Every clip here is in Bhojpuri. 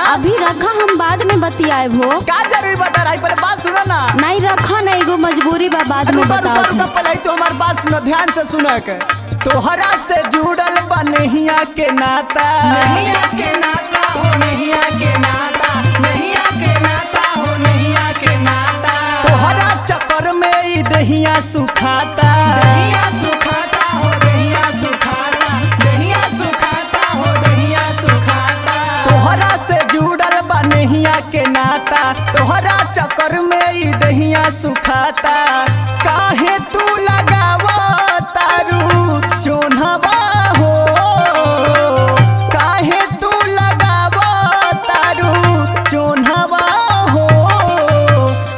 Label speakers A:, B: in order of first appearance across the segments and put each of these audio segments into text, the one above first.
A: अभी रखा हम बाद में बतियाए भो।
B: का जरूरी बता रहा है, पहले बात सुनो ना।
A: नहीं रखा नहीं, एगो मजबूरी बा, बाद में बताओ।
B: पहले तो हमारी बात सुनो, ध्यान से सुनो के। तोहरा से जुड़ल बा नहिया के नाता, नहिया के नाता हो, नहिया के नाता, नहिया के नाता हो, नहिया के नाता। तोहरा चक्कर में ई दहिया सुखाता, दहिया सुखाता हो, दहिया सुखाता, दहिया सुखाता हो, दहिया सुखाता। तोहरा से जुड़ल बा नहिया के नाता, तोहरा चक्कर में ई दहिया सुखाता। काहे तू लगावा तारू चोन्हवा हो, काहे तू लगावा तारू चोन्हवा हो।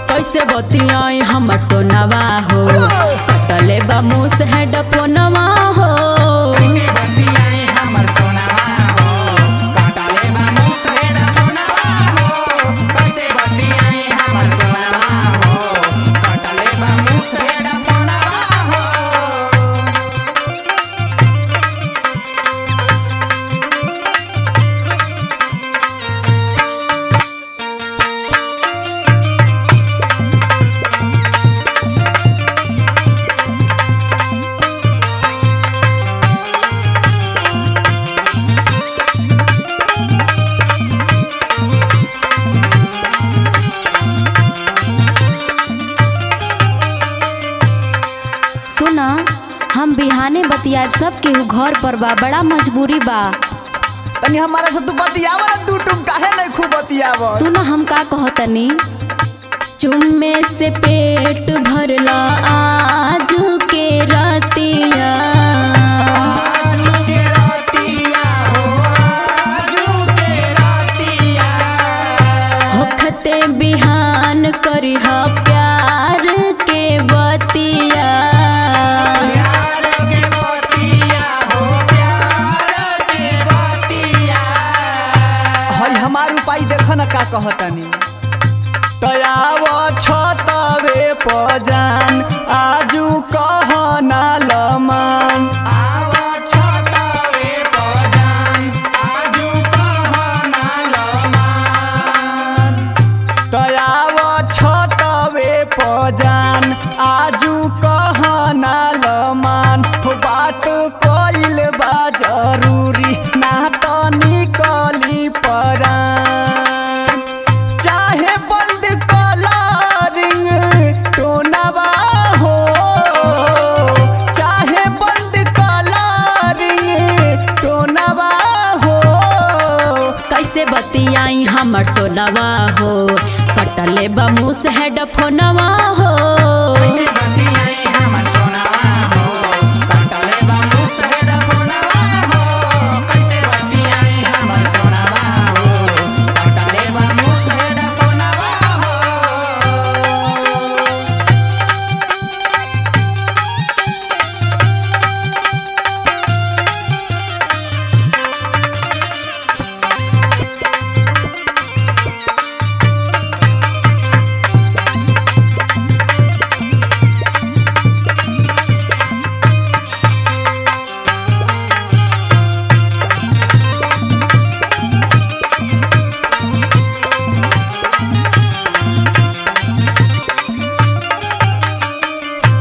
A: कैसे बतियाई हमर सोनावा हो, कटले बा मुँह से हेडफोनवा हो।
B: कैसे बतियाई हमर सोनावा हो, कटले बा मुँह से हेडफोनवा हो। कैसे बतियाई हमर सोनावा हो, कटले बा मुँह से हेडफोनवा हो।
A: सुना, हम बिहाने बतियाए, सब केहू घर पर बा, बड़ा मजबूरी बा।
B: तनी हमारा से तू बतियावा, तू तुम काहे नहीं खूब बतियावा।
A: सुना हम का कहतनी, चुम्मे से पेट भरला आज के रतिया,
B: आज के रतिया हो, आज के रतिया।
A: होखते बिहान करिहा प्यार के बतिया।
B: प्यार के बतिया हो, प्यार के बतिया। हई हमार उपाय देख न का कहतनी। तयाव छतवे पजान आजू कहना लमान, आव छतवे पजान आजू कहना लमान। तयाव छतवे पजान आजू कहना लमान। बात कइल बा जरूरी, ना तो निकली परान। चाहे बंद कलरिंग टोनवा हो, चाहे बंद कलरिंग टोनवा हो।
A: कैसे बतियाई हमर सोनवा हो, कटले बा मुँह से हेडफोनवा हो।
B: कैसे बतियाई हमर सोनावा हो, कटले बा मुँह से हेडफोनवा हो। कैसे बतियाई हमर सोनावा हो, कटले बा मुँह से हेडफोनवा हो।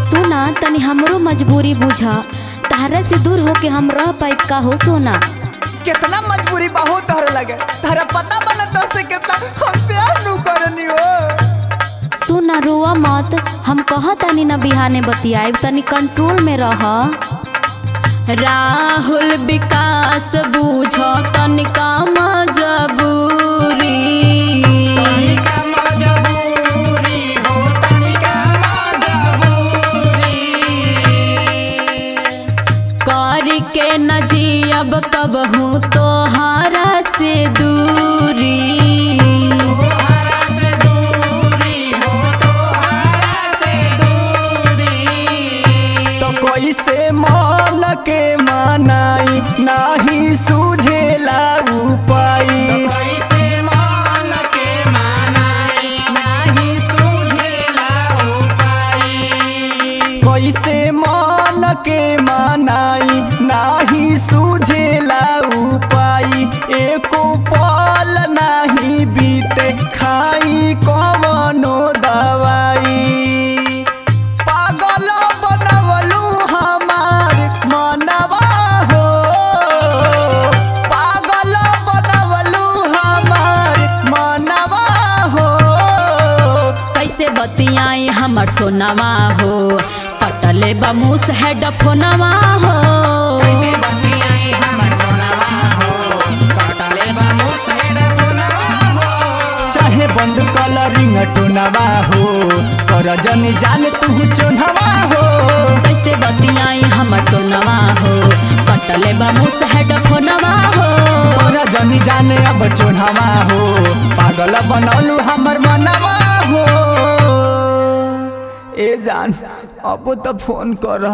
A: सुना, तनी हमरो मजबूरी बुझा, तारे से दूर होके हम रह पाइब का हो। सोना,
B: कितना मजबूरी बहुत तोहरे लगे, तारा पता बना तो से कितना हम प्यार नु करनी हो।
A: सुना रोआ मत, हम कहतनी न बिहाने बतियाए, तनी कंट्रोल में रह। राहुल विकास बूझ तनिका मजबूरी,
B: तनिका मजबूरी हो, तनिका मजबूरी।
A: कबहू तोहारा से दूरी।
B: तो कैसे मन के मनाई नाही सूझेला उपाय। कैसे मन के मनाई नाही सूझेला उपाय। एको पल नाही बीते खाई कवनो दवाई। पागल बनवलू हमार मनवा हो, पागल बनवलू हमार मनवा हो।
A: कैसे बतियाई हमर सोनवा हो, कटले बा मुँह से हेडफोनवा हो।
B: चाहे बंद कलरिंग टोनवा हो, कर जनी जान तू चोनवा हो।
A: कैसे बतियाई हमर सोनवा हो, कटले बा मुँह से हेडफोनवा हो।
B: कर जनी जाने अब चोनवा हो, पागल बनौलू हमर मनवा हो। ए जान अब तो फोन कर।